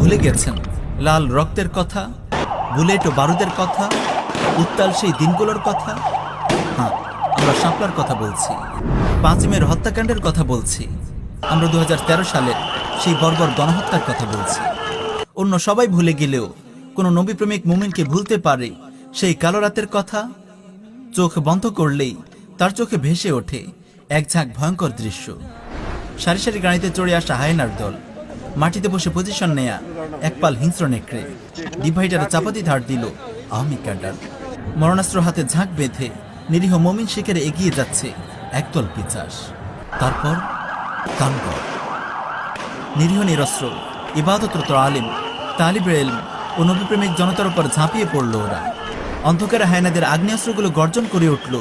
ভুলে গেছেন লাল রক্তের কথা, বুলেট ও বারুদের কথা, উত্তাল সেই দিনগুলোর কথা? হ্যাঁ, আমরা শাপলার কথা বলছি, 5 মের হত্যাকাণ্ডের কথা বলছি, আমরা 2013 সালের সেই বর্বর গণহত্যার কথা বলছি। অন্য সবাই ভুলে গেলেও কোনো নবীপ্রেমিক মুমিনকে ভুলতে পারে সেই কালো রাতের কথা? চোখ বন্ধ করলেই তার চোখে ভেসে ওঠে এক ঝাঁক ভয়ঙ্কর দৃশ্য। সারি সারি গাড়িতে চড়ে আসা হায়নার দল, মাটিতে বসে পজিশন নেয়া একপাল হিংস্র নেকড়ে, ডিভাইডারে চাপাতি ধার দিল আওয়ামী ক্যাডার। মরণাস্ত্র হাতে ঝাঁক বেঁধে নিরীহ মমিন শিকারে এগিয়ে যাচ্ছে একদল পিচাস। তারপর তানগর, নিরীহ নিরস্ত্র ইবাদতরত আলিম, তালিবে ইলম ও নবীপ্রেমিক জনতার উপর ঝাঁপিয়ে পড়ল ওরা। অন্ধকারে হায়নাদের আগ্নেয়াস্ত্রগুলো গর্জন করে উঠল